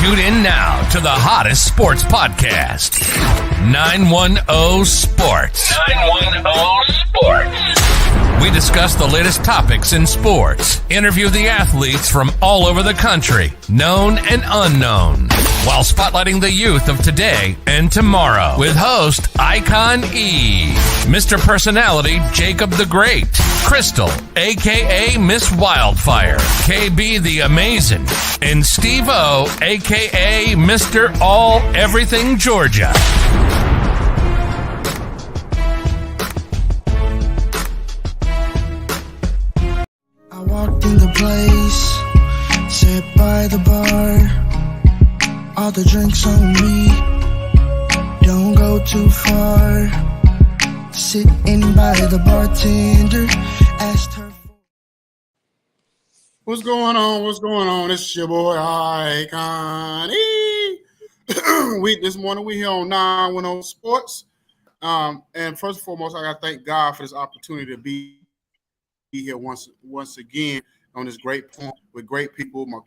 Tune in now to the hottest sports podcast, 910 Sports. 910 Sports. We discuss the latest topics in sports, interview the athletes from all over the country, known and unknown, while spotlighting the youth of today and tomorrow with host Icon E, Mr. Personality Jacob the Great, Crystal, a.k.a. Miss Wildfire, KB the Amazing, and Steve O, a.k.a. Mr. All Everything Georgia. I walked in the place, sat by the bar, all the drinks on me, don't go too far, sitting by the bartender, asked her. What's going on? What's going on? It's your boy Icon E. This morning we here on 910 Sports. And first and foremost, I gotta thank God for this opportunity to be here once again on this great point with great people, my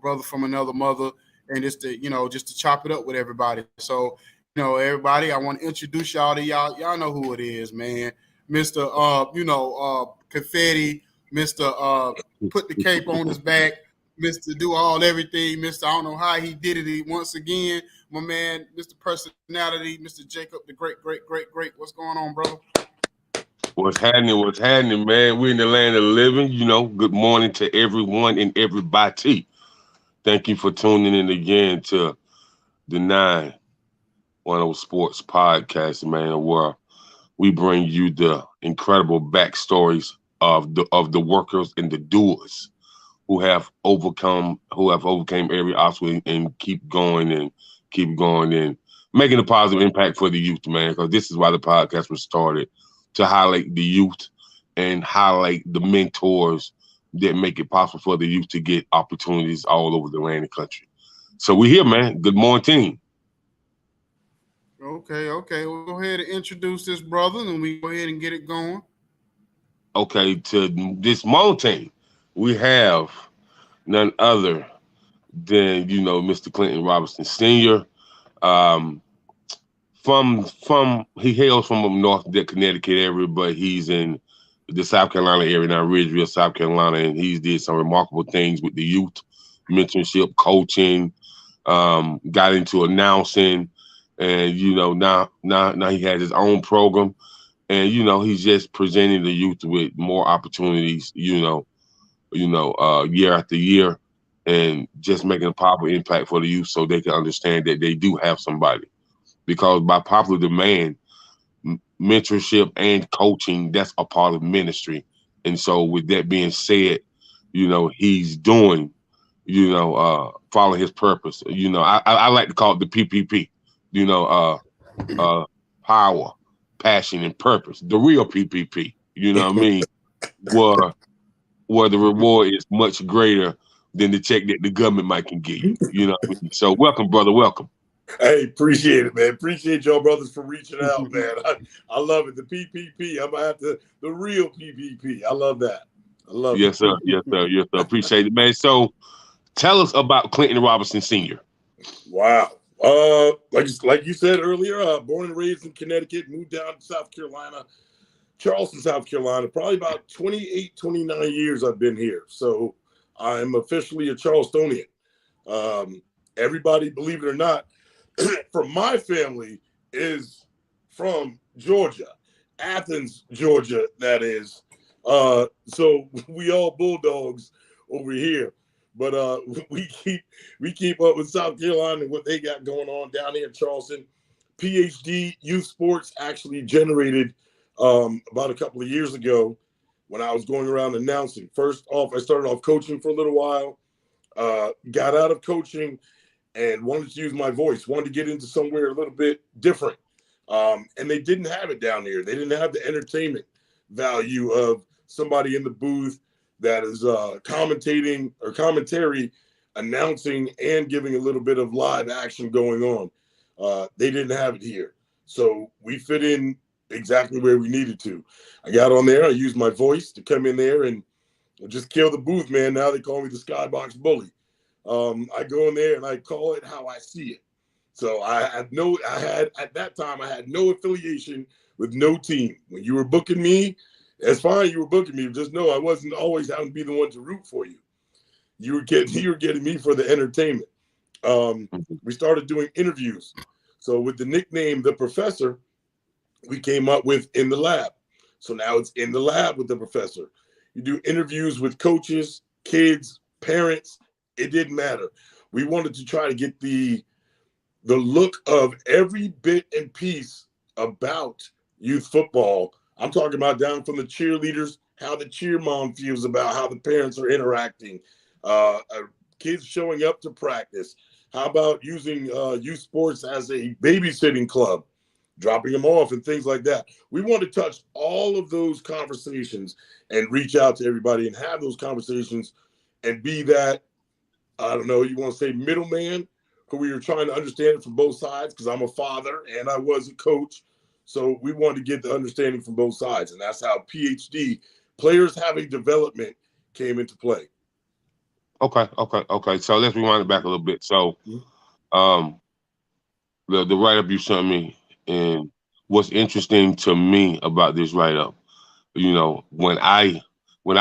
brother from another mother, and just to chop it up with everybody. So, everybody, I want to introduce y'all to y'all. Y'all know who it is, man. Mr. Confetti, Mr. Put the cape on his back, Mr. Do all everything, Mr. I don't know how he did it once again. My man, Mr. Personality, Mr. Jacob, the great. What's going on, brother? What's happening, man? We're in the land of the living. Good morning to everyone and everybody. Thank you for tuning in again to the 910 Sports podcast, man, where we bring you the incredible backstories of the workers and the doers who have overcome every obstacle and keep going and making a positive impact for the youth, man, because this is why the podcast was started, to highlight the youth and highlight the mentors that make it possible for the youth to get opportunities all over the land and country. So we're here, man. Good morning, team. Okay. We'll go ahead and introduce this brother, and we go ahead and get it going. Okay, to this morning, we have none other than, Mr. Clinton Robinson Sr. He hails from up north, the Connecticut area, but he's in the South Carolina area now, Ridgeville, South Carolina, and he's did some remarkable things with the youth, mentorship, coaching, got into announcing, and now he has his own program, and he's just presenting the youth with more opportunities, year after year, and just making a powerful impact for the youth so they can understand that they do have somebody. Because by popular demand, mentorship and coaching, that's a part of ministry. And so with that being said, he's doing, following his purpose. I like to call it the PPP, power, passion, and purpose, the real PPP, you know what I mean? Where the reward is much greater than the check that the government might can give you, you know what I mean? So welcome, brother, welcome. Hey, appreciate it, man. Appreciate y'all brothers for reaching out, man. I love it. The PPP. I'm going to have the real PPP. I love that. I love it. Yes, sir. Appreciate it, man. So tell us about Clinton Robinson Sr. Wow. Like you said earlier, born and raised in Connecticut, moved down to South Carolina, Charleston, South Carolina. Probably about 28, 29 years I've been here. So I'm officially a Charlestonian. Everybody, believe it or not, from my family is from Georgia, Athens, Georgia, that is. So we all Bulldogs over here. But we keep up with South Carolina and what they got going on down here in Charleston. PhD youth sports actually generated about a couple of years ago when I was going around announcing. First off, I started off coaching for a little while, got out of coaching, and wanted to use my voice, wanted to get into somewhere a little bit different. And they didn't have it down here. They didn't have the entertainment value of somebody in the booth that is commentating or commentary, announcing, and giving a little bit of live action going on. They didn't have it here. So we fit in exactly where we needed to. I got on there. I used my voice to come in there and just kill the booth, man. Now they call me the Skybox Bully. I go in there and I call it how I see it. So I had no affiliation with no team. When you were booking me, it's fine. You were booking me. Just know I wasn't always having to be the one to root for you. You were getting me for the entertainment. We started doing interviews. So with the nickname The Professor, we came up with In the Lab. So now it's In the Lab with the Professor. You do interviews with coaches, kids, parents. It didn't matter. We wanted to try to get the look of every bit and piece about youth football. I'm talking about down from the cheerleaders, how the cheer mom feels about how the parents are interacting, kids showing up to practice. How about using youth sports as a babysitting club, dropping them off and things like that. We want to touch all of those conversations and reach out to everybody and have those conversations and be that, I don't know, you want to say middleman, who we were trying to understand it from both sides, because I'm a father and I was a coach. So we wanted to get the understanding from both sides. And that's how PhD, Players Having Development, came into play. Okay. So let's rewind it back a little bit. So the write-up you sent me, and what's interesting to me about this write-up, you know, when I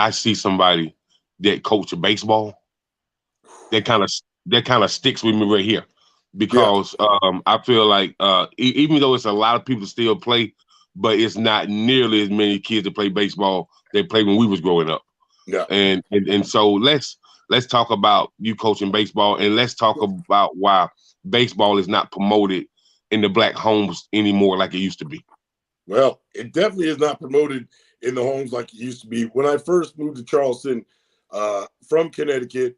see somebody that coaches baseball, that kind of sticks with me right here, because I feel like even though it's a lot of people that still play, but it's not nearly as many kids that play baseball they played when we was growing up. Yeah. And so let's talk about you coaching baseball, and let's talk about why baseball is not promoted in the Black homes anymore like it used to be. Well, it definitely is not promoted in the homes like it used to be. When I first moved to Charleston from Connecticut,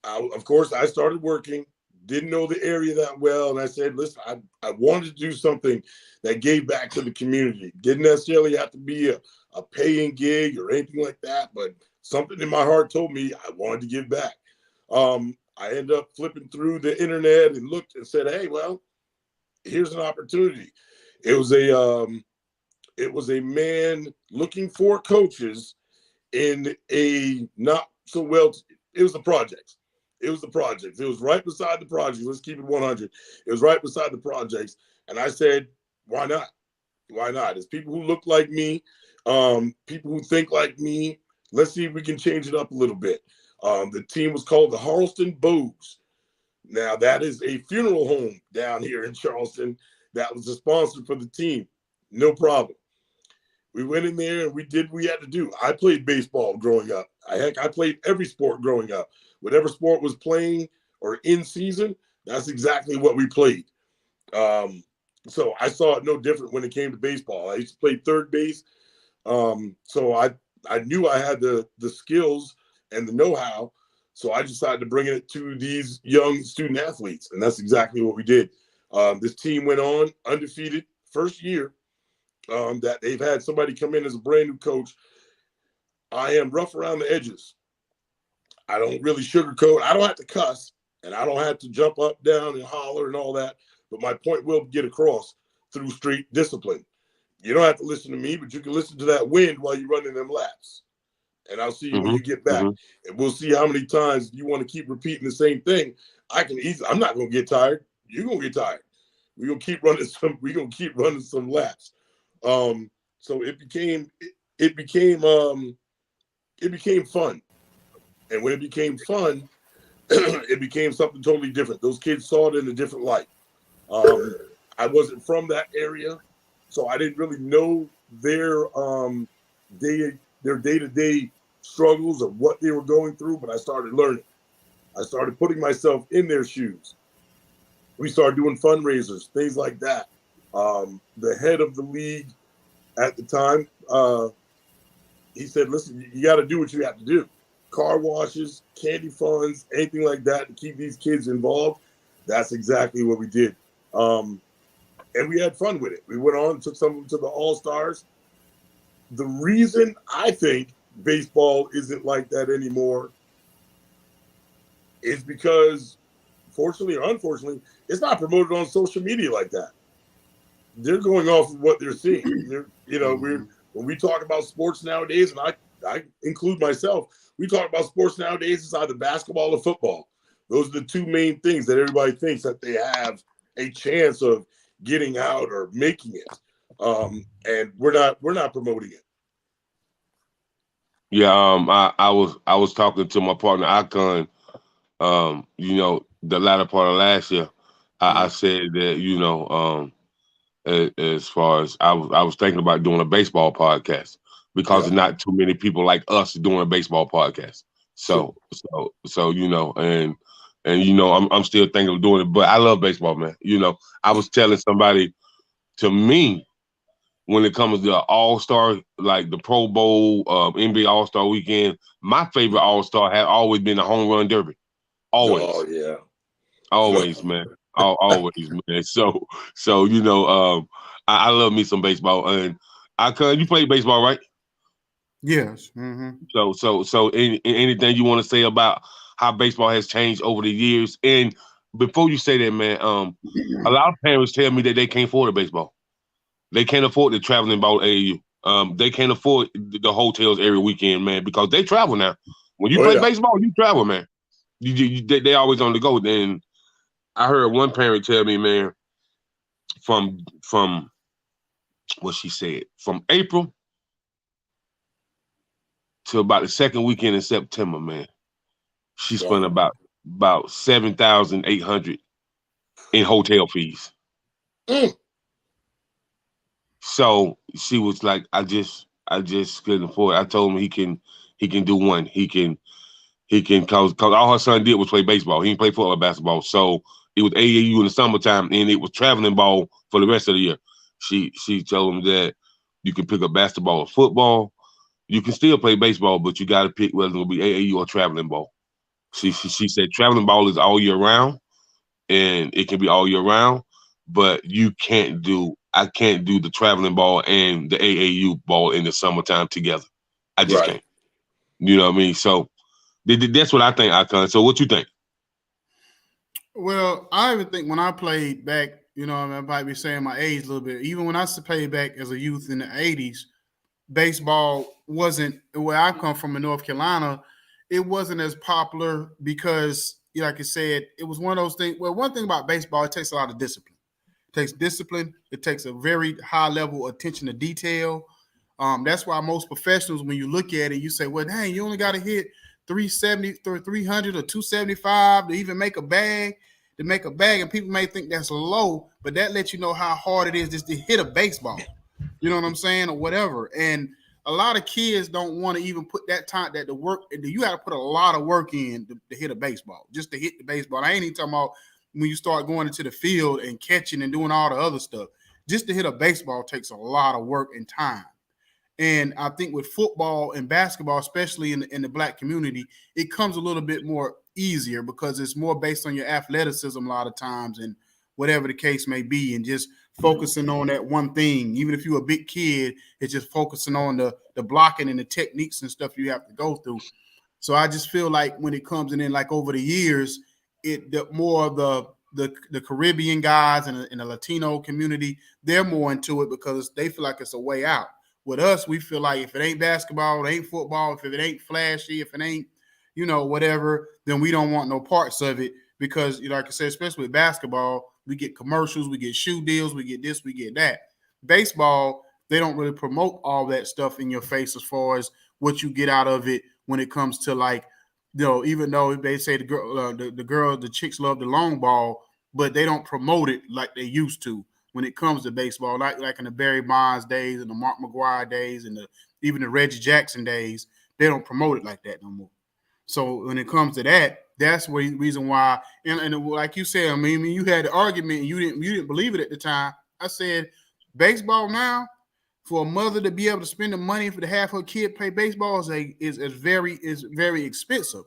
of course, I started working, didn't know the area that well. And I said, listen, I wanted to do something that gave back to the community. Didn't necessarily have to be a paying gig or anything like that, but something in my heart told me I wanted to give back. I ended up flipping through the internet and looked and said, hey, well, here's an opportunity. It was a man looking for coaches in a not so well, it was the projects. It was right beside the projects. Let's keep it 100. It was right beside the projects. And I said, why not? Why not? It's people who look like me, people who think like me. Let's see if we can change it up a little bit. The team was called the Harleston Bows. Now, that is a funeral home down here in Charleston that was the sponsor for the team. No problem. We went in there and we did what we had to do. I played baseball growing up. I played every sport growing up. Whatever sport was playing or in season, that's exactly what we played. So I saw it no different when it came to baseball. I used to play third base. So I knew I had the skills and the know-how. So I decided to bring it to these young student athletes. And that's exactly what we did. This team went on undefeated first year that they've had somebody come in as a brand new coach. I am rough around the edges. I don't really sugarcoat. I don't have to cuss, and I don't have to jump up, down, and holler and all that. But my point will get across through street discipline. You don't have to listen to me, but you can listen to that wind while you're running them laps. And I'll see you when you get back. And we'll see how many times you want to keep repeating the same thing. I'm not going to get tired. You're going to get tired. We're going to keep running some laps. So it became fun. And when it became fun, it became something totally different. Those kids saw it in a different light. I wasn't from that area, so I didn't really know their day-to-day struggles of what they were going through, but I started learning. I started putting myself in their shoes. We started doing fundraisers, things like that. The head of the league at the time, he said, listen, you got to do what you have to do. Car washes, candy funds, anything like that to keep these kids involved. That's exactly what we did. And we had fun with it. We went on and took some of them to the All-Stars. The reason I think baseball isn't like that anymore is because, fortunately or unfortunately, it's not promoted on social media like that. They're going off of what they're seeing. When we talk about sports nowadays, and I include myself, we talk about sports nowadays, it's either basketball or football. Those are the two main things that everybody thinks that they have a chance of getting out or making it. And we're not promoting it. Yeah, I was talking to my partner Icon, the latter part of last year. I said that, as far as I was thinking about doing a baseball podcast because there's not too many people like us doing a baseball podcast. So and I'm still thinking of doing it, but I love baseball, man. I was telling somebody, to me, when it comes to All-Star, like the Pro Bowl, NBA All-Star weekend, my favorite All-Star has always been the home run derby. Always. Oh, yeah. Always, man. Always, man. So I love me some baseball. And you play baseball, right? Yes. Mm-hmm. So anything you want to say about how baseball has changed over the years? And before you say that, man, a lot of parents tell me that they can't afford a baseball. They can't afford the traveling ball AAU. They can't afford the hotels every weekend, man, because they travel now. When you play baseball, you travel, man. They always on the go. Then I heard one parent tell me, man, from what she said, from April to about the second weekend in September, man, she spent about $7,800 in hotel fees. So she was like, I just couldn't afford it. I told him he can do one. He can cause all her son did was play baseball. He didn't play football or basketball. So it was AAU in the summertime and it was traveling ball for the rest of the year. She told him that you can pick up basketball or football. You can still play baseball, but you got to pick whether it'll be AAU or traveling ball. She said traveling ball is all year round, and it can be all year round, but I can't do the traveling ball and the AAU ball in the summertime together. I just can't. You know what I mean? So that's what I think, Icon. So what you think? Well, I even think when I played back, I might be saying my age a little bit. Even when I played back as a youth in the 80s, baseball wasn't, where I come from in North Carolina, it wasn't as popular because, like I said, it was one of those things. Well, one thing about baseball, it takes a lot of discipline. It takes discipline. It takes a very high level of attention to detail. That's why most professionals, when you look at it, you say, well, dang, you only got to hit 370, 300 or 275 to even make a bag. And people may think that's low, but that lets you know how hard it is just to hit a baseball. You know what I'm saying, or whatever. And a lot of kids don't want to even put that time, that the work. You got to put a lot of work in to hit a baseball, just to hit the baseball. I ain't even talking about when you start going into the field and catching and doing all the other stuff. Just to hit a baseball takes a lot of work and time. And I think with football and basketball, especially in the black community, it comes a little bit more easier because it's more based on your athleticism a lot of times and whatever the case may be, and just focusing on that one thing. Even if you're a big kid, it's just focusing on the blocking and the techniques and stuff you have to go through. So I just feel like when it comes in, like over the years, the more the Caribbean guys and the Latino community, they're more into it because they feel like it's a way out. With us, we feel like if it ain't basketball, it ain't football, if it ain't flashy, if it ain't, whatever, then we don't want no parts of it because, like I said, especially with basketball, we get commercials, we get shoe deals, we get this, we get that. Baseball, they don't really promote all that stuff in your face as far as what you get out of it when it comes to, like, even though they say the chicks love the long ball, but they don't promote it like they used to when it comes to baseball, like in the Barry Bonds days and the Mark McGwire days and even the Reggie Jackson days. They don't promote it like that no more. So when it comes to that, that's the reason why. And like you said, I mean, you had the argument and you didn't believe it at the time. I said, baseball now, for a mother to be able to spend the money to have her kid play baseball is very expensive.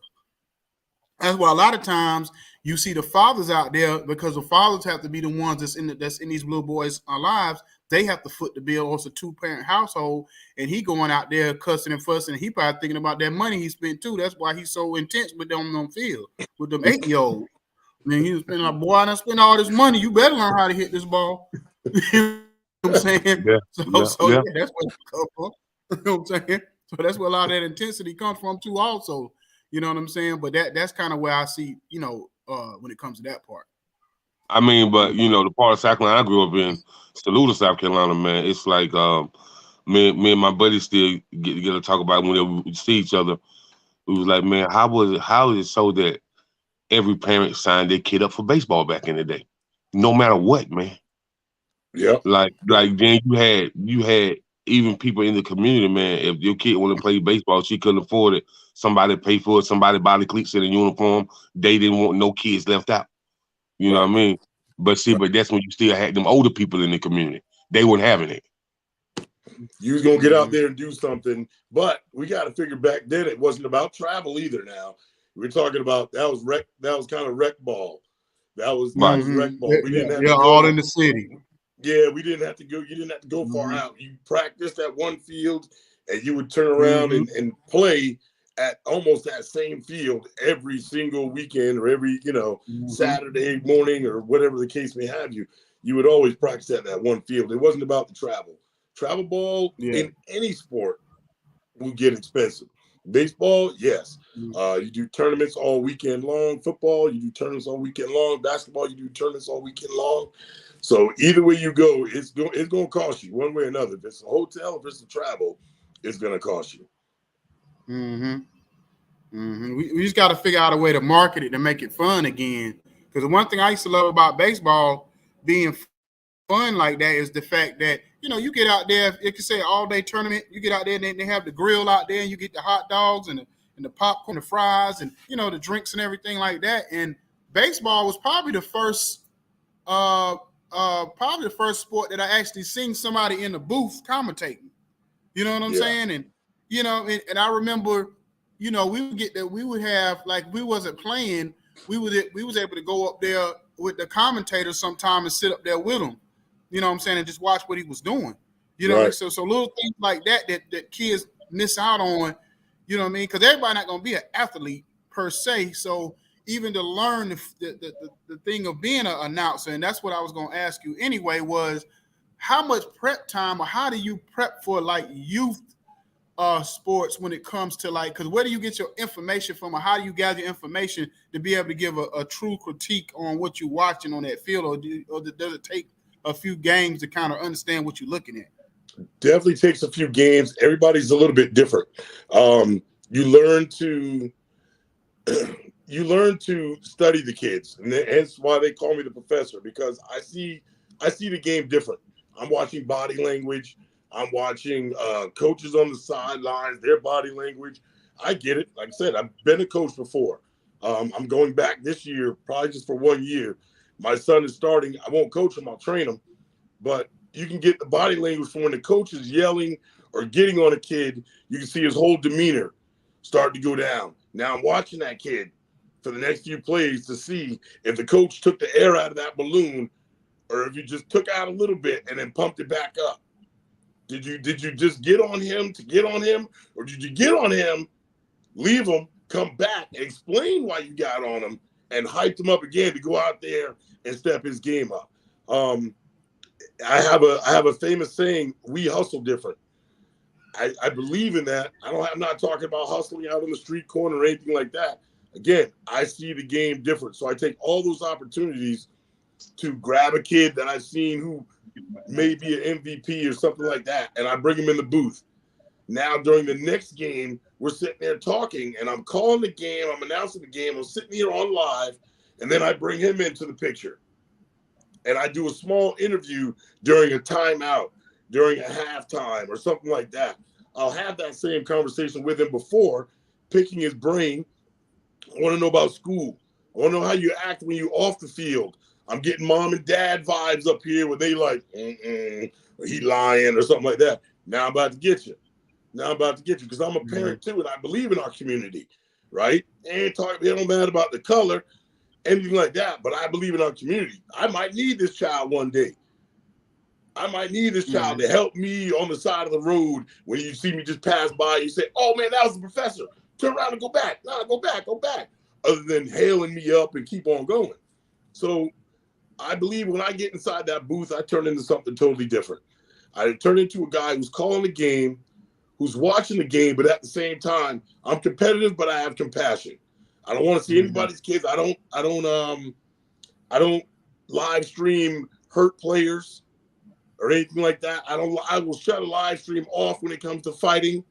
That's why a lot of times you see the fathers out there, because the fathers have to be the ones that's in these little boys' lives. They have to foot the bill. It's a 2-parent household, and he going out there cussing and fussing. And he probably thinking about that money he spent too. That's why he's so intense with them on field with them 8-year-olds. I mean, he was spending like, boy, I done spent all this money. You better learn how to hit this ball. You know what I'm saying? Yeah. That's where it comes from. You know what I'm saying? So that's where a lot of that intensity comes from too. Also, You know what I'm saying? But that's kind of where I see, when it comes to that part. I mean, but the part of South Carolina I grew up in, Saluda, South Carolina, man. It's like me and my buddies still get together to talk about it whenever we see each other. We was like, man, how is it so that every parent signed their kid up for baseball back in the day, no matter what, man? Yeah. Like then you had even people in the community, man. If your kid wanted to play baseball, she couldn't afford it. Somebody paid for it. Somebody bought the cleats in a uniform. They didn't want no kids left out. You know what I mean? But that's when you still had them older people in the community. They weren't having it. You was gonna get out there and do something, but we got to figure back then it wasn't about travel either. Now we're talking about that was kind of rec ball. That was rec ball. We didn't have to go all in the city. Yeah, we didn't have to go. You didn't have to go far out. You practiced at one field, and you would turn around and play at almost that same field every single weekend or every Saturday morning or whatever the case may have you. You would always practice at that one field. It wasn't about the travel. Travel ball in any sport will get expensive. Baseball, yes. You do tournaments all weekend long. Football, you do tournaments all weekend long. Basketball, you do tournaments all weekend long. So either way you go, it's going to cost you one way or another. If it's a hotel, if it's a travel, it's going to cost you. We just got to figure out a way to market it to make it fun again. Because the one thing I used to love about baseball being fun like that is the fact that you get out there. It could say all day tournament. You get out there and they have the grill out there, and you get the hot dogs and the popcorn, the fries, and the drinks and everything like that. And baseball was probably the first sport that I actually seen somebody in the booth commentating. You know what I'm saying? And and I remember, we would have, like, we wasn't playing. We was able to go up there with the commentator sometime and sit up there with him. You know what I'm saying? And just watch what he was doing. So little things like that kids miss out on. You know what I mean? Because everybody not gonna be an athlete per se. So even to learn the thing of being an announcer, and that's what I was gonna ask you anyway, was how much prep time, or how do you prep for like youth sports when it comes to, like, because where do you get your information from, or how do you gather your information to be able to give a true critique on what you're watching on that field, or does it take a few games to kind of understand what you're looking at? Definitely takes a few games. Everybody's a little bit different. You learn to study the kids, and that's why they call me the professor, because I see the game different. I'm watching body language. I'm watching coaches on the sidelines, their body language. I get it. Like I said, I've been a coach before. I'm going back this year, probably just for 1 year. My son is starting. I won't coach him. I'll train him. But you can get the body language from when the coach is yelling or getting on a kid. You can see his whole demeanor start to go down. Now I'm watching that kid for the next few plays to see if the coach took the air out of that balloon, or if you just took out a little bit and then pumped it back up. Did you just get on him to get on him, or did you get on him, leave him, come back, and explain why you got on him, and hyped him up again to go out there and step his game up? I have a famous saying: "We hustle different." I believe in that. I'm not talking about hustling out on the street corner or anything like that. Again, I see the game different, so I take all those opportunities to grab a kid that I've seen who may be an MVP or something like that, and I bring him in the booth. Now, during the next game, we're sitting there talking, and I'm calling the game, I'm announcing the game, I'm sitting here on live, and then I bring him into the picture. And I do a small interview during a timeout, during a halftime, or something like that. I'll have that same conversation with him before, picking his brain. I want to know about school. I want to know how you act when you're off the field. I'm getting mom and dad vibes up here where they like, or he lying or something like that. Now I'm about to get you. Because I'm a parent too, and I believe in our community, right? They don't matter about the color, anything like that, but I believe in our community. I might need this child one day. I might need this child to help me on the side of the road when you see me just pass by. You say, "Oh man, that was the professor." Turn around and go back. No, go back. Other than hailing me up and keep on going. So I believe when I get inside that booth, I turn into something totally different. I turn into a guy who's calling the game, who's watching the game, but at the same time, I'm competitive, but I have compassion. I don't want to see anybody's kids. I don't live stream hurt players or anything like that. I will shut a live stream off when it comes to fighting.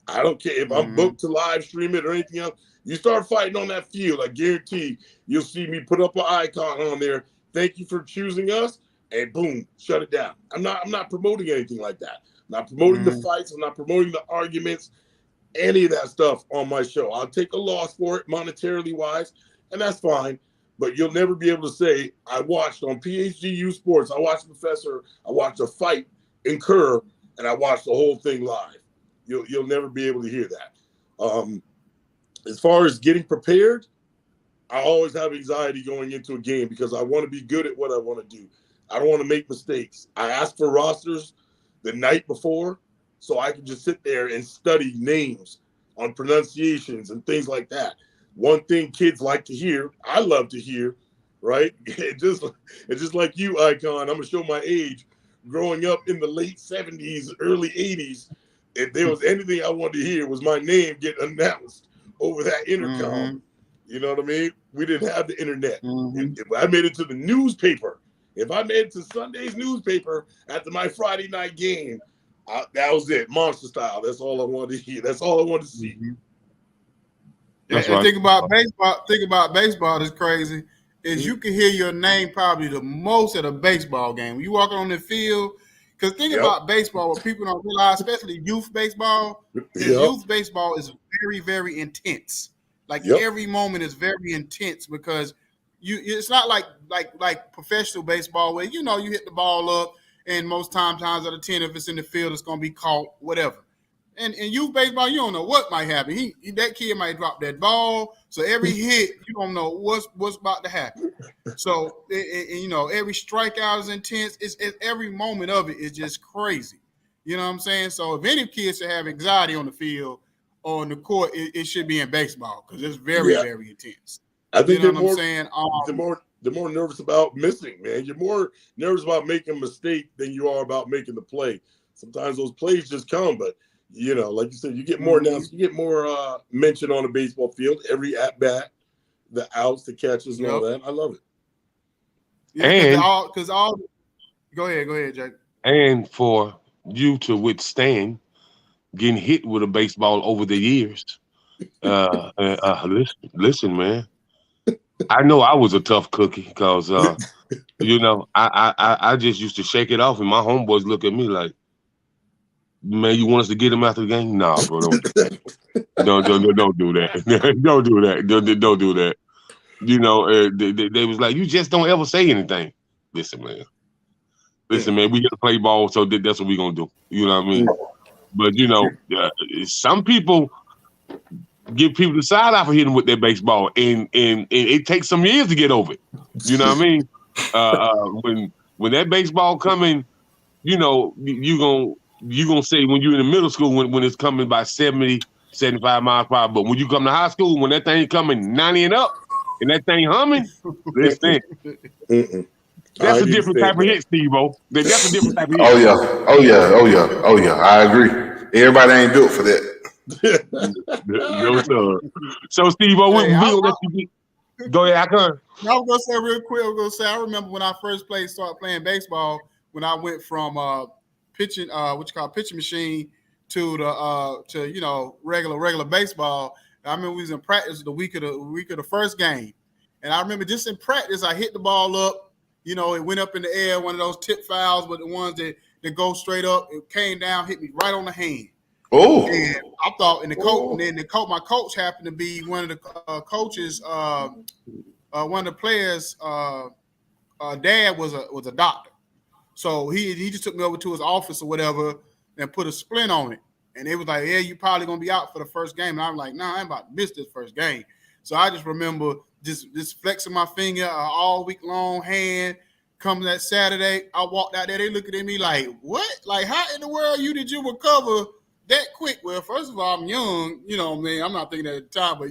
I don't care if I'm booked to live stream it or anything else. You start fighting on that field, I guarantee you'll see me put up an icon on there. Thank you for choosing us, and boom, shut it down. I'm not promoting anything like that. I'm not promoting the fights. I'm not promoting the arguments, any of that stuff on my show. I'll take a loss for it, monetarily wise, and that's fine. But you'll never be able to say, I watched on PHGU Sports, I watched Professor, I watched a fight incur, and I watched the whole thing live. You'll never be able to hear that. As far as getting prepared, I always have anxiety going into a game because I want to be good at what I want to do. I don't want to make mistakes. I ask for rosters the night before so I can just sit there and study names on pronunciations and things like that. One thing kids like to hear, I love to hear, right? It's just like you, Icon. I'm going to show my age. Growing up in the late 70s, early 80s, if there was anything I wanted to hear was my name get announced over that intercom. You know what I mean? We didn't have the internet. If I made it to the newspaper, if I made it to Sunday's newspaper after my Friday night game, that was it, monster style. That's all I wanted to hear. That's all I wanted to see. And right. Think about baseball. Think about baseball. That's crazy. Is you can hear your name probably the most at a baseball game. When you walking on the field. Because think about baseball, what people don't realize, especially youth baseball, youth baseball is very, very intense. Like every moment is very intense because it's not like professional baseball where you hit the ball up and most times out of 10 if it's in the field it's gonna be caught, whatever. And in youth baseball, you don't know what might happen. That kid might drop that ball. So every hit, you don't know what's about to happen. So every strikeout is intense. It's every moment of it is just crazy. You know what I'm saying? So if any kids should have anxiety on the field or on the court, it should be in baseball because it's very, very intense. I think you know what I'm saying? They're more nervous about missing, man. You're more nervous about making a mistake than you are about making the play. Sometimes those plays just come, but like you said, you get more now. You get more mention on the baseball field. Every at bat, the outs, the catches, and all that. I love it. Yeah, because all. Go ahead, Jake. And for you to withstand getting hit with a baseball over the years, listen, man. I know I was a tough cookie because I just used to shake it off, and my homeboys look at me like, man, you want us to get him after the game? Nah, bro, don't do that. Don't do that. Don't do that. Don't do that. They was like, you just don't ever say anything. Listen, man, we got to play ball, so that's what we're going to do. You know what I mean? But, some people give people the side eye for hitting with their baseball, and it takes some years to get over it. You know what I mean? When that baseball coming, you're gonna say when you're in the middle school when it's coming by 70, 75 miles per hour. But when you come to high school, when that thing coming 90 and up and that thing humming, listen. That's a different type of hit, Steve-O. That's a different type of hit. Oh yeah. I agree. Everybody ain't built for that. No, sir. So, Steve-O, we gonna let you get. Go ahead, I can. I was gonna say real quick. I remember when I first started playing baseball. When I went from pitching, pitching machine to the regular baseball. I remember we was in practice the week of the first game, and I remember just in practice I hit the ball up. It went up in the air, one of those tip fouls, but the ones that go straight up. It came down, hit me right on the hand. Oh! And I thought, and my coach happened to be one of the coaches. One of the players' dad was a doctor. So he just took me over to his office or whatever and put a splint on it. And they was like, yeah, you're probably going to be out for the first game. And I'm like, nah, I ain't about to miss this first game. So I just remember just flexing my finger all week long, hand. Come that Saturday, I walked out there. They looking at me like, what? Like, how in the world did you recover that quick? Well, first of all, I'm young. I'm not thinking at the time, but,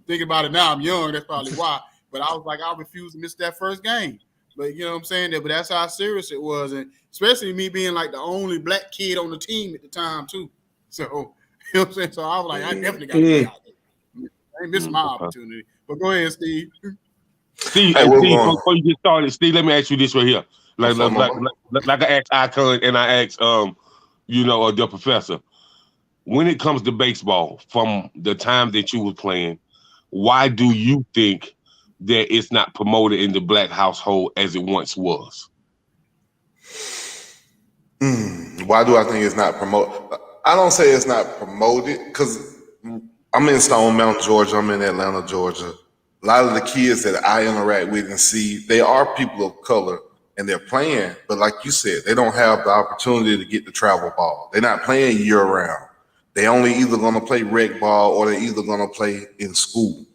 thinking about it now, I'm young. That's probably why. But I was like, I refuse to miss that first game. But you know what I'm saying? But that's how serious it was. And especially me being like the only black kid on the team at the time, too. So, you know what I'm saying? So I was like, I definitely got to be out there. I ain't missing my opportunity. But go ahead, Steve. Steve, Hey, and we're Steve, going. before you get started, Steve, let me ask you this right here. Like I asked Icon and I asked the professor. When it comes to baseball, from the time that you were playing, why do you think that it's not promoted in the black household as it once was? Why do I think it's not promoted? I don't say it's not promoted because I'm in Stone Mountain, Georgia. I'm in Atlanta, Georgia. A lot of the kids that I interact with and see, they are people of color and they're playing. But like you said, they don't have the opportunity to get the travel ball. They're not playing year round. They only either going to play rec ball or they're either going to play in school.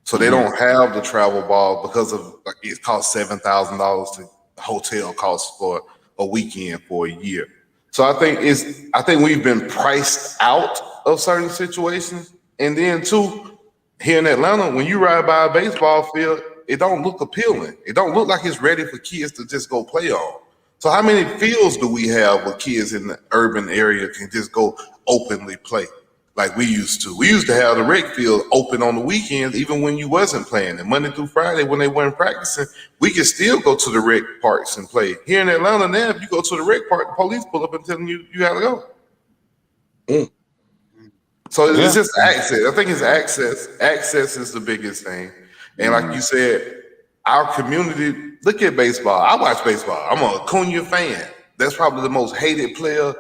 So they don't have the travel ball because of it costs $7,000 to hotel costs for a weekend for a year. So I think we've been priced out of certain situations. And then too, here in Atlanta, when you ride by a baseball field, it don't look appealing. It don't look like it's ready for kids to just go play on. So how many fields do we have where kids in the urban area can just go openly play like we used to? We used to have the rec field open on the weekends, even when you wasn't playing. And Monday through Friday, when they weren't practicing, we could still go to the rec parks and play. Here in Atlanta now, if you go to the rec park, the police pull up and tell you gotta go. So it's just access. I think it's access. Access is the biggest thing. And like you said, our community, look at baseball. I watch baseball. I'm a Acuna fan. That's probably the most hated player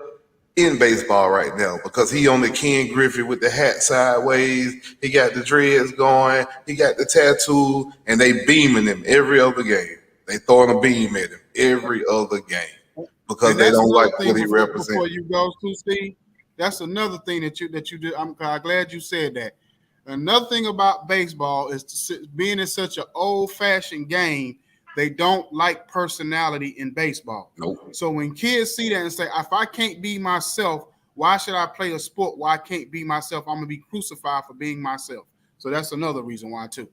in baseball right now because he on the Ken Griffey with the hat sideways. He got the dreads going. He got the tattoo, and they beaming him every other game. They throwing a beam at him every other game because they don't like what he represents. Before you go to Steve, that's another thing that you do. I'm glad you said that. Another thing about baseball is being in such an old-fashioned game, they don't like personality in baseball. Nope. So when kids see that and say, if I can't be myself, why should I play a sport where I can't be myself? I'm going to be crucified for being myself. So that's another reason why, too.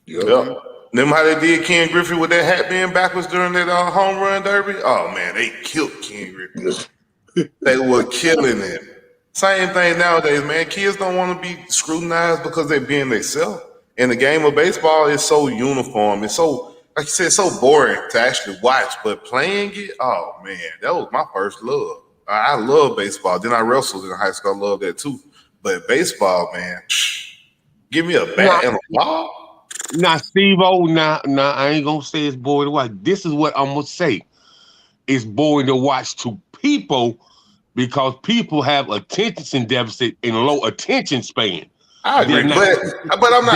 Yep. Remember how they did Ken Griffey with that hat being backwards during that home run derby? Oh, man, they killed Ken Griffey. They were killing him. Same thing nowadays, man. Kids don't want to be scrutinized because they're being themselves. And the game of baseball is so uniform. It's so, like you said, it's so boring to actually watch. But playing it, oh, man, that was my first love. I love baseball. Then I wrestled in high school. I love that too. But baseball, man, give me a bat and a ball. Now, Steve-O, I ain't going to say it's boring to watch. This is what I'm going to say. It's boring to watch to people because people have attention deficit and low attention span. I agree, but I'm not.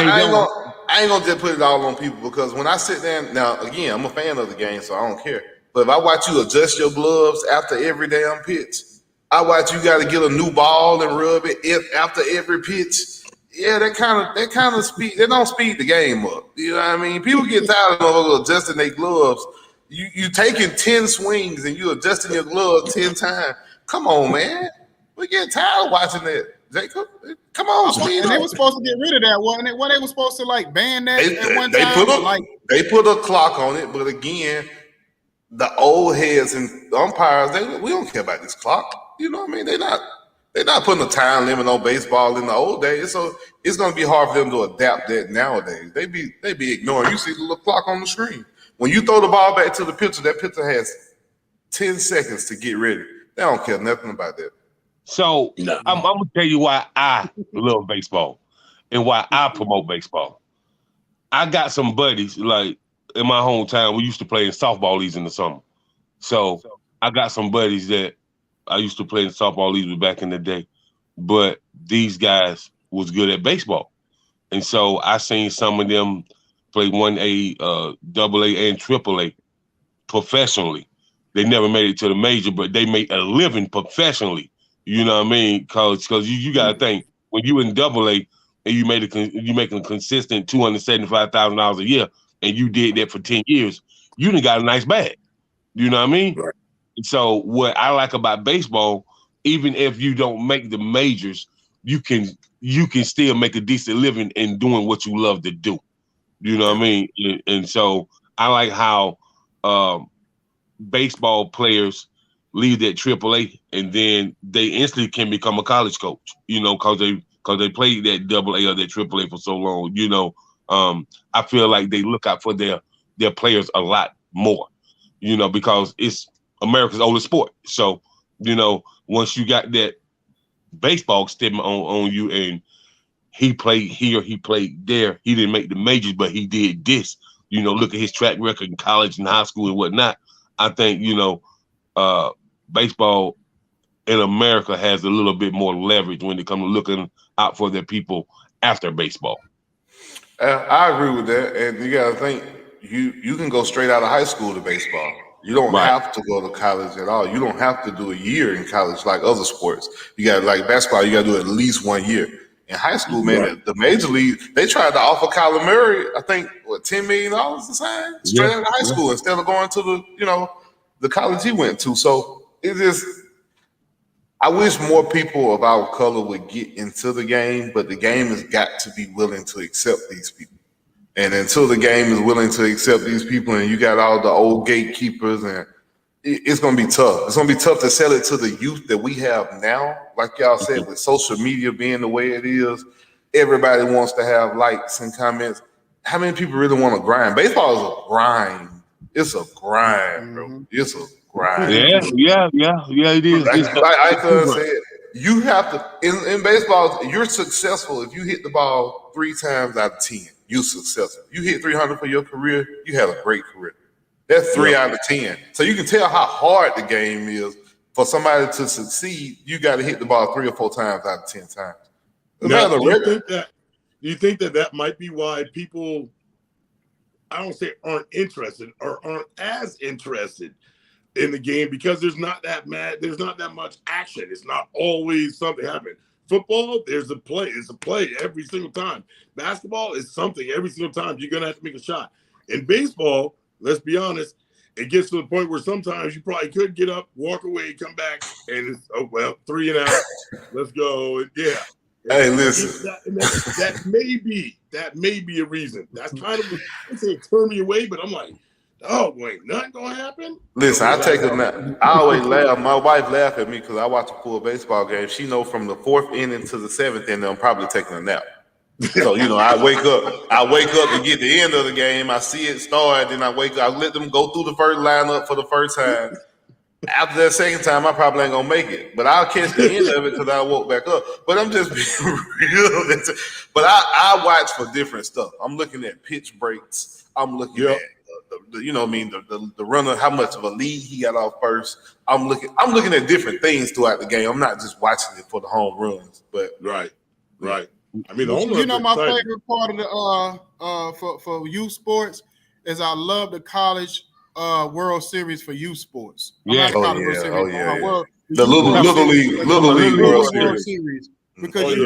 I ain't gonna just put it all on people because when I sit down now, again, I'm a fan of the game, so I don't care. But if I watch you adjust your gloves after every damn pitch, I watch you got to get a new ball and rub it after every pitch. Yeah, that kind of speed. They don't speed the game up. You know what I mean? People get tired of adjusting their gloves. You taking 10 swings and you adjusting your gloves 10 times. Come on, man. We get tired of watching that, Jacob. Come on, speed. And they were supposed to get rid of that, wasn't it? What they were supposed to ban that at one time? They put a clock on it, but again, the old heads and umpires, we don't care about this clock. You know what I mean? They're not putting a time limit on baseball in the old days, so it's going to be hard for them to adapt that nowadays. They be ignoring. You see the little clock on the screen. When you throw the ball back to the pitcher, that pitcher has 10 seconds to get ready. They don't care nothing about that. So I'm going to tell you why I love baseball and why I promote baseball. I got some buddies, like in my hometown, we used to play in softball leagues in the summer. So I got some buddies that I used to play in softball leagues with back in the day. But these guys was good at baseball. And so I seen some of them play 1A, AA, and AAA professionally. They never made it to the major, but they made a living professionally. You know what I mean? Because you got to think, when you in AA and you making a consistent $275,000 a year, and you did that for 10 years, you done got a nice bag. You know what I mean? Right. So what I like about baseball, even if you don't make the majors, you can still make a decent living in doing what you love to do. You know what I mean? And so I like how baseball players leave that AAA, and then they instantly can become a college coach, because they played that AA or that AAA for so long. I feel like they look out for their players a lot more, because it's America's oldest sport. So, once you got that baseball stigma on you, and he played here, he played there, he didn't make the majors, but he did this, look at his track record in college and high school and whatnot. I think, baseball in America has a little bit more leverage when it comes to looking out for their people after baseball. I agree with that, and you got to think you can go straight out of high school to baseball. You don't Right. have to go to college at all. You don't have to do a year in college like other sports. You got like basketball. You got to do at least 1 year. In high school, man, the major league they tried to offer Kyler Murray, I think, $10 million to sign straight out of high school instead of going to the college he went to. So it is. I wish more people of our color would get into the game, but the game has got to be willing to accept these people. And until the game is willing to accept these people, and you got all the old gatekeepers, and it's going to be tough. It's going to be tough to sell it to the youth that we have now. Like y'all said, with social media being the way it is, everybody wants to have likes and comments. How many people really want to grind? Baseball is a grind. It's a grind, bro. It's a grind. Yeah, it is. Like I said, you have to, in baseball, you're successful if you hit the ball 3 times out of 10. You're successful. You hit 300 for your career, you had a great career. That's 3 out of 10. So you can tell how hard the game is. For somebody to succeed, you got to hit the ball 3 or 4 times out of 10 times. Now, do you think that might be why people, I don't say aren't interested or aren't as interested in the game, because there's not that much action. It's not always something happening. Football, there's a play. It's a play every single time. Basketball is something every single time. You're going to have to make a shot. In baseball, let's be honest, it gets to the point where sometimes you probably could get up, walk away, come back, and it's, 3 and out. Let's go. And Hey, listen. That may be a reason. That's kind of, I say turn me away, but I'm like, oh, wait, nothing going to happen? Listen, I take a nap. I always laugh. My wife laugh at me because I watch a full baseball game. She know from the 4th inning to the 7th inning, I'm probably taking a nap. So, I wake up to get the end of the game. I see it start, then I wake up. I let them go through the first lineup for the first time. After that second time, I probably ain't gonna make it, but I'll catch the end of it because I woke back up. But I'm just being real. But I watch for different stuff. I'm looking at pitch breaks. I'm looking at the runner, how much of a lead he got off first. I'm looking at different things throughout the game. I'm not just watching it for the home runs. But right. I mean, my favorite part of the for youth sports is I love the college World Series for youth sports. The Little League World Series. Because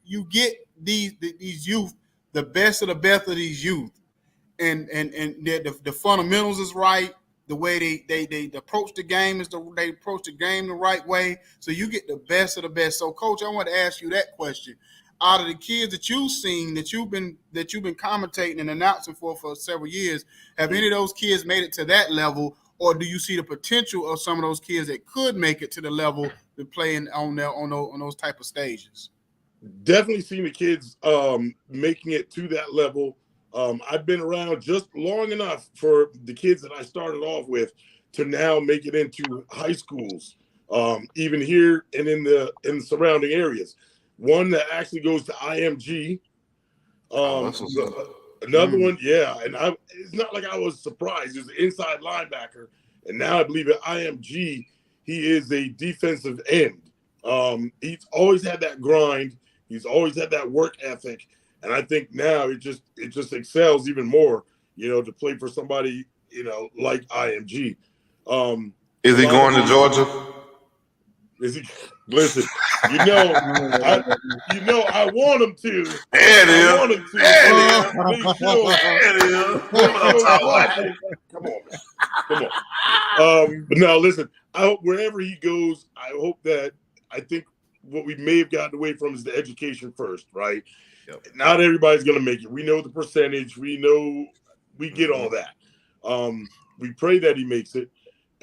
you get these youth, the best of the best of these youth, and the fundamentals is right. The way they approach the game they approach the game the right way. So you get the best of the best. So, Coach, I want to ask you that question. Out of the kids that you've seen, that you've been commentating and announcing for several years, have any of those kids made it to that level, or do you see the potential of some of those kids that could make it to the level to playing on those type of stages? Definitely seen the kids making it to that level. I've been around just long enough for the kids that I started off with to now make it into high schools, even here and in the surrounding areas. One that actually goes to IMG. Another one, and it's not like I was surprised. He's an inside linebacker, and now I believe at IMG he is a defensive end. He's always had that grind. He's always had that work ethic, and I think now it just excels even more. To play for somebody like IMG. Is he going to Georgia? Is he? Listen, I want him to. I want him to. Come on. But now, listen. I hope wherever he goes, I think what we may have gotten away from is the education first, right? Yep. Not everybody's going to make it. We know the percentage. We know we get all that. We pray that he makes it.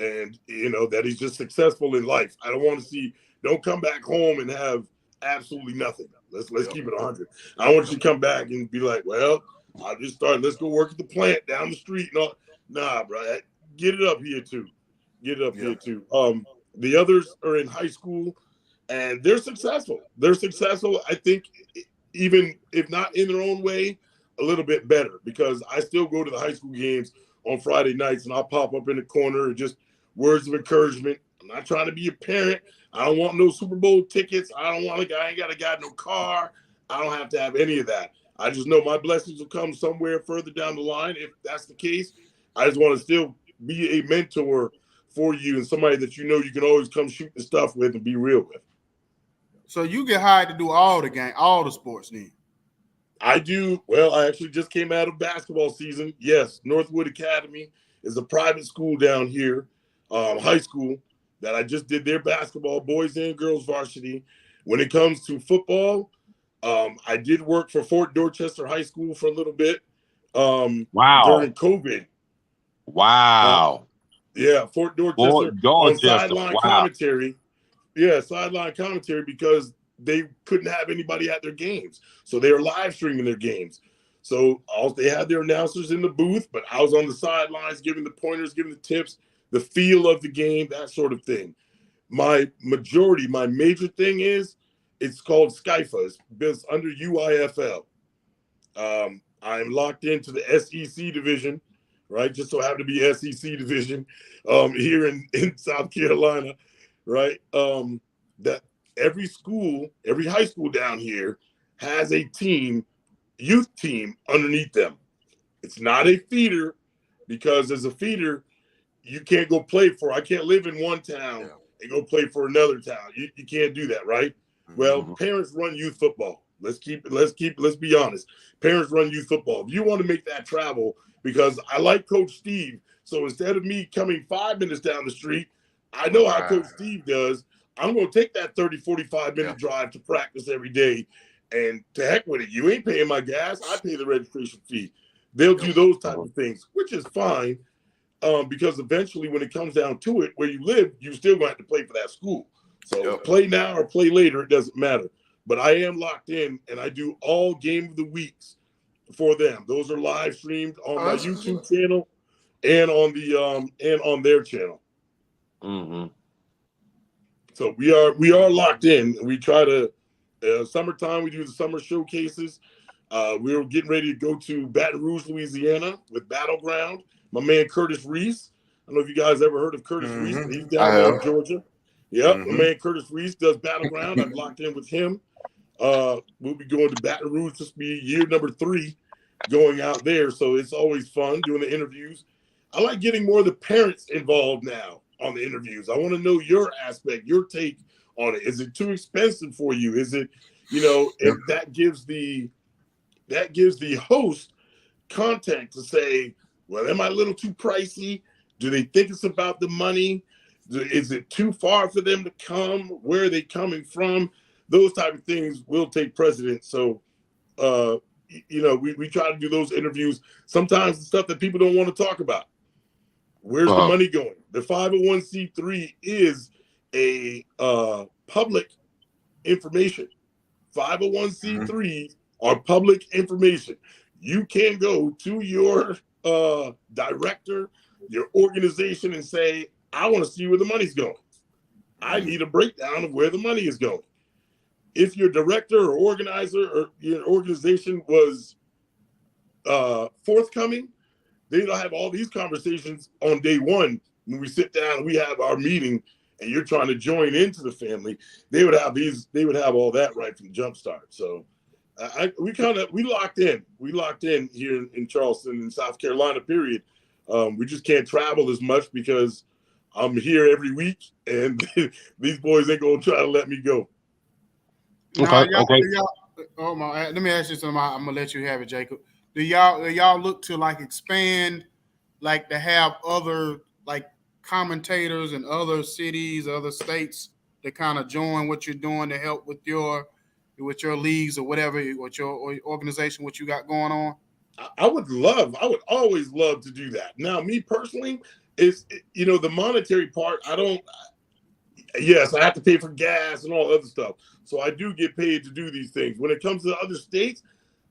and that he's just successful in life. I don't want to see. Don't come back home and have absolutely nothing. Let's keep it 100. I don't want you to come back and be like, well, I just started. Let's go work at the plant down the street. No, nah, bro. Get it up here too. Get it up here too. The others are in high school, and they're successful. They're successful. I think, even if not in their own way, a little bit better, because I still go to the high school games on Friday nights, and I'll pop up in the corner and just words of encouragement. I'm not trying to be a parent. I don't want no Super Bowl tickets. I ain't got a guy, no car. I don't have to have any of that. I just know my blessings will come somewhere further down the line. If that's the case, I just want to still be a mentor for you and somebody that you can always come shoot the stuff with and be real with. So you get hired to do all the sports then? I do. Well, I actually just came out of basketball season. Yes, Northwood Academy is a private school down here, high school, that I just did their basketball, boys and girls varsity. When it comes to football, I did work for Fort Dorchester High School for a little bit during COVID. Wow. Yeah, Fort Dorchester on sideline commentary. Yeah, sideline commentary, because they couldn't have anybody at their games. So they were live streaming their games. So they had their announcers in the booth, but I was on the sidelines giving the pointers, giving the tips, the feel of the game, that sort of thing. My major thing is, it's called SCIFA. It's under UIFL. I'm locked into the SEC division, right? Just so happen to be SEC division here in South Carolina, right? That every high school down here has a youth team underneath them. It's not a feeder, because as a feeder, you can't go play for. I can't live in one town and go play for another town. You can't do that, right? Well, parents run youth football. Let's be honest. Parents run youth football. If you want to make that travel, because I like Coach Steve, so instead of me coming 5 minutes down the street, I know how Coach Steve does. I'm going to take that 30, 45-minute drive to practice every day, and to heck with it. You ain't paying my gas. I pay the registration fee. They'll do those type of things, which is fine, because eventually when it comes down to it, where you live, you still going to have to play for that school. So play now or play later, it doesn't matter. But I am locked in, and I do all game of the weeks for them. Those are live streamed on my YouTube channel and on their channel. Mm-hmm. So we are locked in. We try to summertime. We do the summer showcases. We're getting ready to go to Baton Rouge, Louisiana, with Battleground. My man Curtis Reese. I don't know if you guys ever heard of Curtis Reese. He's down there in Georgia. Yep, my man Curtis Reese does Battleground. I'm locked in with him. We'll be going to Baton Rouge. This will be year number 3 going out there. So it's always fun doing the interviews. I like getting more of the parents involved now on the interviews. I want to know your aspect, your take on it. Is it too expensive for you? Is it, and that gives the host content to say, well, am I a little too pricey? Do they think it's about the money? Is it too far for them to come? Where are they coming from? Those type of things will take precedence. So, we try to do those interviews. Sometimes the stuff that people don't want to talk about. Where's the money going? The 501c3 is a public information. 501c3s are public information. You can go to your director, your organization, and say, I want to see where the money's going. I need a breakdown of where the money is going. If your director or organizer or your organization was forthcoming, they don't have all these conversations on day one when we sit down and we have our meeting and you're trying to join into the family. They would have all that right from the jump start. So we locked in. We locked in here in Charleston, in South Carolina, period. We just can't travel as much because I'm here every week and these boys ain't going to try to let me go. Okay. Let me ask you something. I'm going to let you have it, Jacob. Do y'all look to expand, to have other commentators in other cities, other states to kind of join what you're doing to help with your leagues or whatever, with your organization, what you got going on? I would always love to do that. Now, me personally, the monetary part, yes, I have to pay for gas and all other stuff. So I do get paid to do these things. When it comes to other states,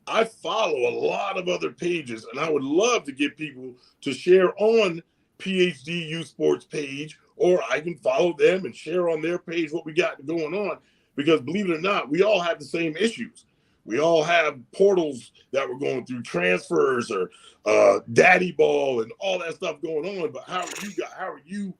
I follow a lot of other pages, and I would love to get people to share on PhD Youth Sports page, or I can follow them and share on their page what we got going on. Because believe it or not, we all have the same issues. We all have portals that we're going through, transfers or daddy ball and all that stuff going on. But how are you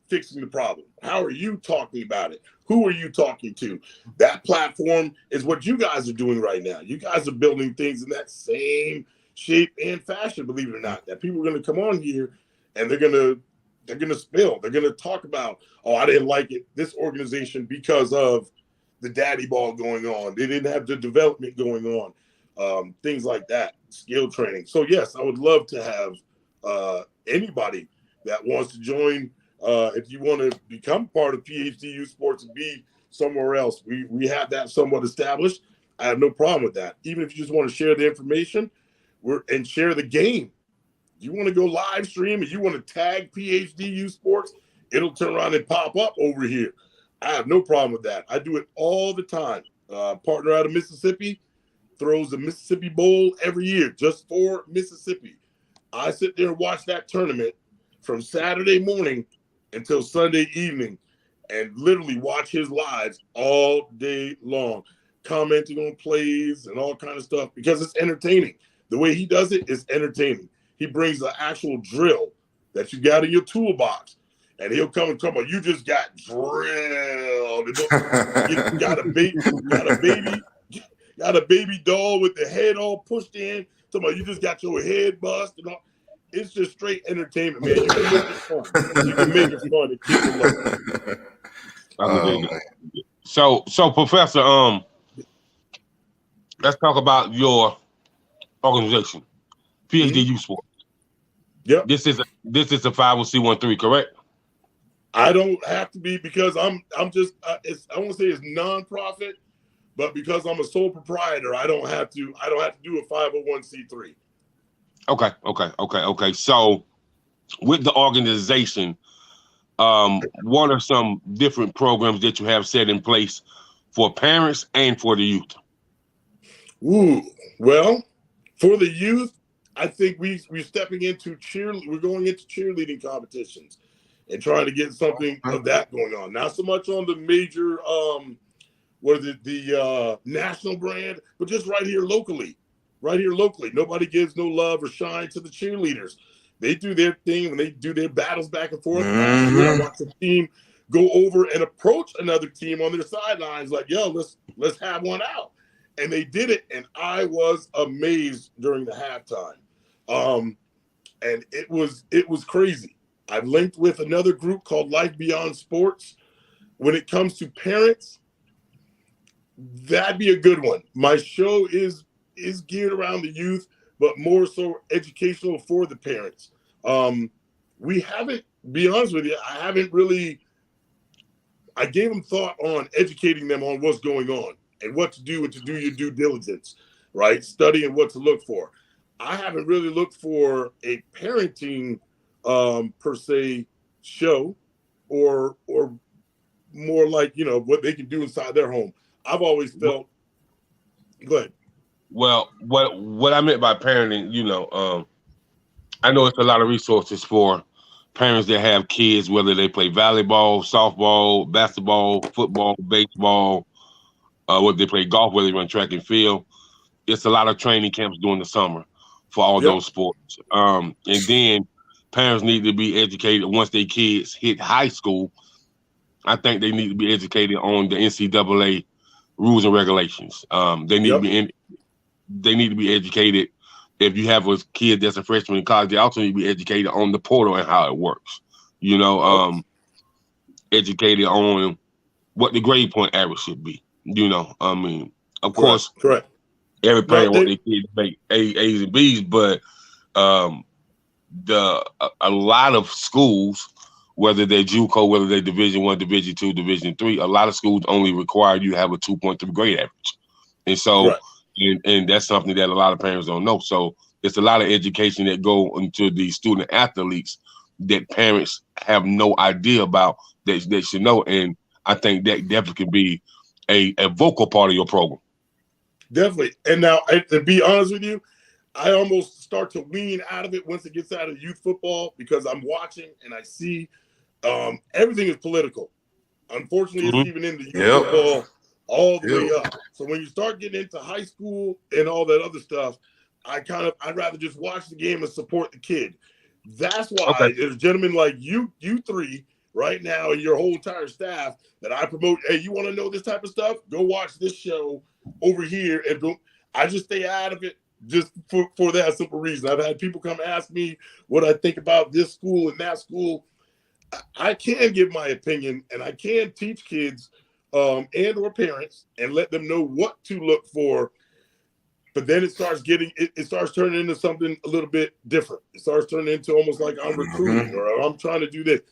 fixing the problem? How are you talking about it? Who are you talking to? That platform is what you guys are doing right now. You guys are building things in that same shape and fashion, believe it or not, that people are going to come on here and they're going to spill. They're going to talk about, oh, I didn't like this organization because of the daddy ball going on. They didn't have the development going on. Things like that, skill training. So yes, I would love to have anybody that wants to join. If you want to become part of PhD Youth Sports and be somewhere else, we have that somewhat established. I have no problem with that. Even if you just want to share the information and share the game. You want to go live stream and you want to tag PhD Youth Sports, it'll turn around and pop up over here. I have no problem with that. I do it all the time. Partner out of Mississippi throws the Mississippi Bowl every year just for Mississippi. I sit there and watch that tournament from Saturday morning until Sunday evening and literally watch his lives all day long, commenting on plays and all kind of stuff because it's entertaining. The way he does it is entertaining. He brings the actual drill that you got in your toolbox, and he'll come and talk about, you just got drilled. You got a baby doll with the head all pushed in. Talking about you just got your head bust and all. It's just straight entertainment, man. You can make it fun. You can make it fun to keep it low. So Professor, let's talk about your organization, PhD Youth Sports. Yep. This is a 501c13, correct? I don't have to be because I'm just I want to say it's nonprofit, but because I'm a sole proprietor, I don't have to do a 501c3. Okay. So with the organization, what are some different programs that you have set in place for parents and for the youth? Well, for the youth, I think we're stepping into we're going into cheerleading competitions and trying to get something of that going on. Not so much on the major the national brand, but just right here locally. Nobody gives no love or shine to the cheerleaders. They do their thing when they do their battles back and forth. Last year, I watched a team go over and approach another team on their sidelines like, yo, let's have one out. And they did it, and I was amazed during the halftime. And it was crazy. I've linked with another group called Life Beyond Sports. When it comes to parents, that'd be a good one. My show is geared around the youth, but more so educational for the parents. We haven't, be honest with you, I gave them thought on educating them on what's going on and what to do and to do your due diligence, right? Studying what to look for. I haven't really looked for a parenting per se show or more like, what they can do inside their home. I've always felt, go ahead. Well, what I meant by parenting, I know it's a lot of resources for parents that have kids, whether they play volleyball, softball, basketball, football, baseball, whether they play golf, whether they run track and field. It's a lot of training camps during the summer for all those sports. And then parents need to be educated once their kids hit high school. I think they need to be educated on the NCAA rules and regulations. They need to be educated. If you have a kid that's a freshman in college, they also need to be educated on the portal and how it works. Educated on what the grade point average should be. Of course, correct. Every parent wants their kids to make A's and B's, but a lot of schools, whether they're JUCO, whether they're Division I, Division II, Division III, a lot of schools only require you to have a 2.3 grade average. And so, and that's something that a lot of parents don't know. So it's a lot of education that go into the student athletes that parents have no idea about that they should know. And I think that definitely can be a vocal part of your program. Definitely. And now, to be honest with you, I almost start to wean out of it once it gets out of youth football because I'm watching and I see everything is political. Unfortunately, it's even in the youth football all the way up. So when you start getting into high school and all that other stuff, I'd rather just watch the game and support the kid. That's why there's gentlemen like you three right now and your whole entire staff that I promote. Hey, you want to know this type of stuff? Go watch this show over here. And I just stay out of it just for that simple reason. I've had people come ask me what I think about this school and that school. I can give my opinion and I can teach kids and or parents and let them know what to look for. But then it starts turning into something a little bit different. It starts turning into almost like I'm recruiting or I'm trying to do this.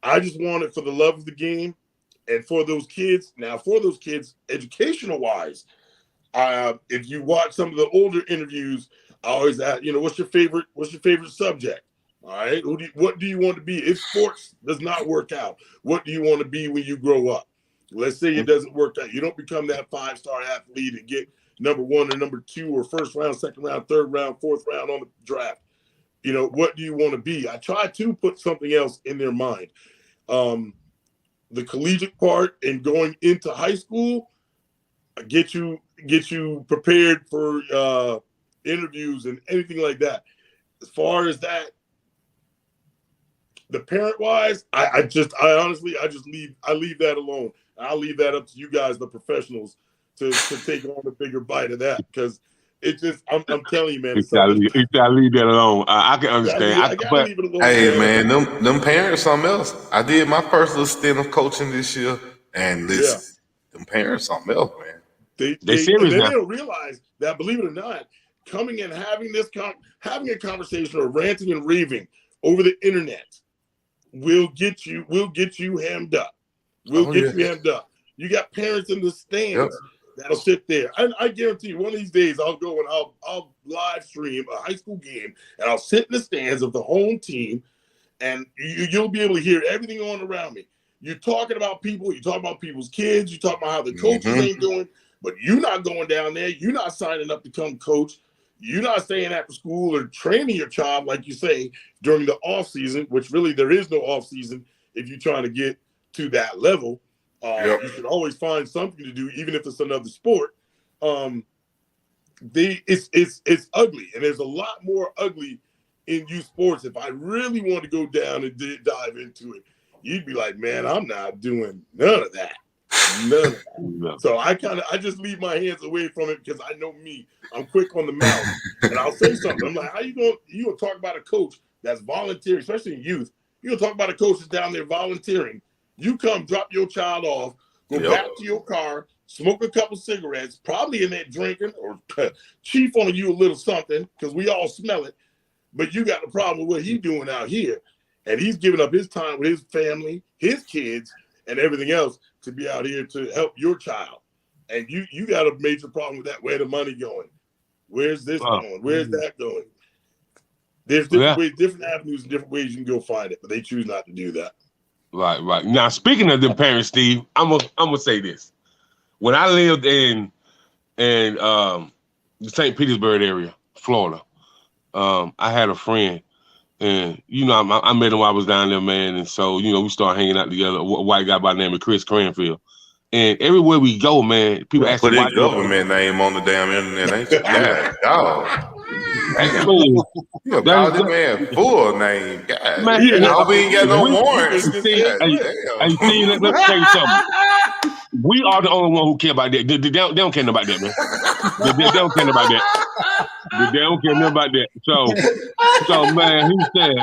I just want it for the love of the game and for those kids. Now, for those kids, educational wise, if you watch some of the older interviews, I always ask, what's your favorite subject? All right. What do you want to be? If sports does not work out, what do you want to be when you grow up? Let's say it doesn't work out. You don't become that 5-star athlete and get number 1 or number 2 or first round, second round, third round, fourth round on the draft. What do you want to be? I try to put something else in their mind. The collegiate part and going into high school, get you prepared for interviews and anything like that. As far as that, the parent wise, I leave that alone. I'll leave that up to you guys, the professionals, to take on a bigger bite of that because it just I'm telling you, man. You gotta leave that alone. I can understand. I gotta leave it alone. Hey, man, them parents something else. I did my first little stint of coaching this year, and listen, them parents something else, man. They serious now. They don't realize that, believe it or not, coming and having a conversation or ranting and raving over the internet will get you hemmed up. You hemmed up. You got parents in the stands that'll sit there. I guarantee you, one of these days I'll go and I'll live stream a high school game and I'll sit in the stands of the home team, and you'll be able to hear everything on around me. You're talking about people. You talk about people's kids. You talk about how the coaches ain't doing. But you're not going down there. You're not signing up to become coach. You're not staying after school or training your child, like you say, during the off season, which really there is no off season if you're trying to get to that level. You should always find something to do, even if it's another sport. It's ugly, and there's a lot more ugly in youth sports. If I really want to go down and dive into it, you'd be like, man, I'm not doing none of that. No. So I just leave my hands away from it because I know me. I'm quick on the mouth, and I'll say something. I'm like, how you gonna talk about a coach that's volunteering, especially in youth? You gonna talk about a coach that's down there volunteering? You come drop your child off, go back to your car, smoke a couple cigarettes, probably in there drinking or chief on you a little something because we all smell it. But you got a problem with what he's doing out here, and he's giving up his time with his family, his kids, and everything else to be out here to help your child. And you got a major problem with that. Where the money going? Where's this going? Where's that going? There's different ways, different avenues, and different ways you can go find it, but they choose not to do that. Right. Now, speaking of them parents, Steve, I'm gonna say this. When I lived in the St. Petersburg area, Florida, I had a friend, and I met him while I was down there, man. And so we started hanging out together. A white guy by the name of Chris Cranfield. And everywhere we go, man, people ask me put his government name on the damn internet, ain't you? Yeah, dog. You call this man full name, God. Man, I hope he ain't got no warrants. Hey, Steve, let me tell you something. We are the only one who care about that. They don't care about that, man. They don't care about that. They don't care about that. So man, he said,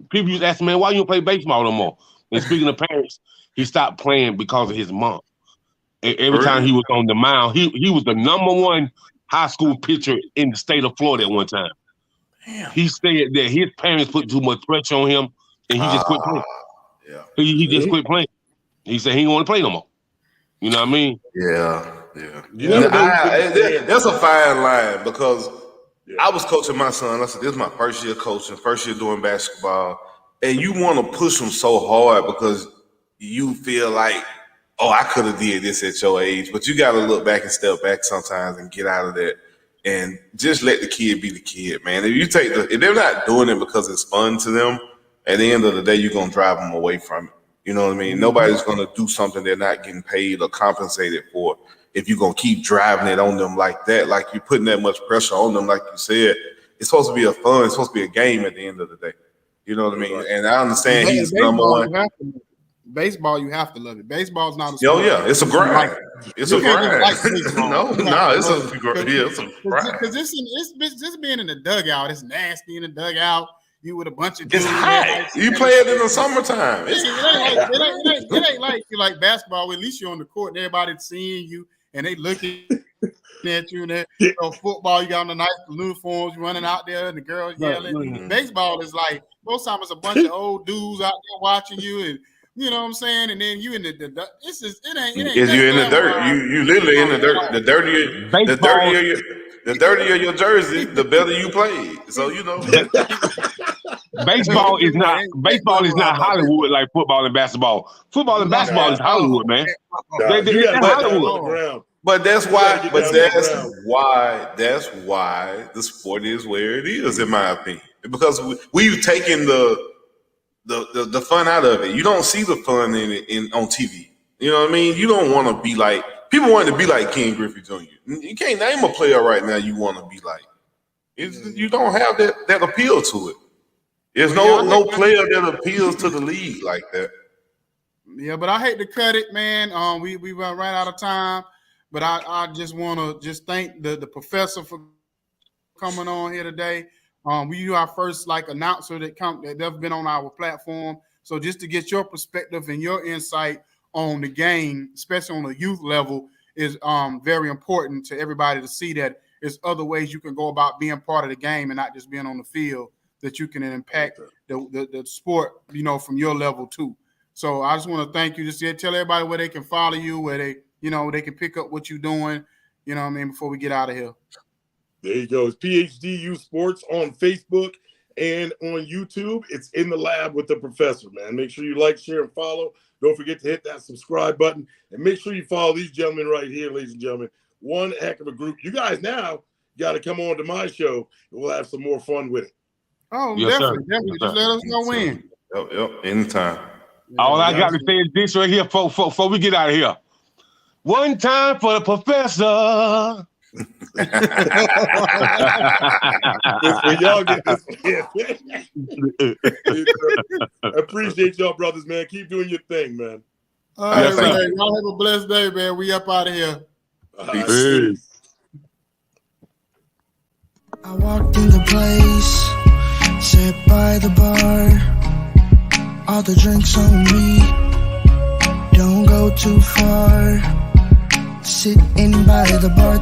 people used to ask, man, why you don't play baseball no more? And speaking of parents, he stopped playing because of his mom. Every time he was on the mound, he was the number one high school pitcher in the state of Florida at one time. Damn. He said that his parents put too much pressure on him, and he just quit playing. Yeah. He just quit playing. He said he didn't want to play no more. You know what I mean? Yeah. That's a fine line because I was coaching my son. I said, this is my first year coaching, first year doing basketball. And you want to push them so hard because you feel like, oh, I could have did this at your age. But you got to look back and step back sometimes and get out of that. And just let the kid be the kid, man. If they're not doing it because it's fun to them, at the end of the day, you're going to drive them away from it. You know what I mean? Nobody's going to do something they're not getting paid or compensated for. If you're going to keep driving it on them like that, like you're putting that much pressure on them, like you said, it's supposed to be a fun, it's supposed to be a game at the end of the day. You know what I mean? And I understand he's number one. Baseball, you have to love it. Baseball's not a sport. Oh, yeah, it's a grind. It's a grind. No, it's a grind. Because this being in the dugout, it's nasty in the dugout. You with a bunch of dudes. It's hot. You play it in the summertime. It ain't like you like basketball. At least you're on the court and everybody's seeing you and they looking at you. And football, you got on the nice uniforms, you running out there and the girls yelling. Baseball is like most times it's a bunch of old dudes out there watching you, and you know what I'm saying. And then you in the it's just it ain't. Is you in the dirt? You literally in the dirt. The dirtier your jersey, the better you play. So you know. Baseball is not Hollywood like football and basketball. Football and basketball is Hollywood, man. They're Hollywood. But that's why the sport is where it is, in my opinion. Because we've taken the fun out of it. You don't see the fun in on TV. You know what I mean? You don't want to be like people want to be like Ken Griffey Jr. You can't name a player right now you want to be like. You don't have that appeal to it. There's no player that appeals to the league like that. Yeah, but I hate to cut it, man. We run right out of time, but I just want to just thank the professor for coming on here today. You our first announcer that's been on our platform. So just to get your perspective and your insight on the game, especially on the youth level, is very important to everybody to see that there's other ways you can go about being part of the game and not just being on the field, that you can impact the sport, from your level too. So I just want to thank you. Just tell everybody where they can follow you, where they can pick up what you're doing, before we get out of here. There you go. It's PhD Youth Sports on Facebook and on YouTube. It's In the Lab with the Professor, man. Make sure you like, share, and follow. Don't forget to hit that subscribe button. And make sure you follow these gentlemen right here, ladies and gentlemen. One heck of a group. You guys now got to come on to my show, and we'll have some more fun with it. Oh, yes, definitely. Yes, just let us know when. Yep, anytime. All I got to say is this right here before we get out of here. One time for the Professor. Y'all get this. I appreciate y'all, brothers, man. Keep doing your thing, man. All right, man. Y'all have a blessed day, man. We up out of here. Peace. I walked in the place, sat by the bar, all the drinks on me, don't go too far, sitting by the bar.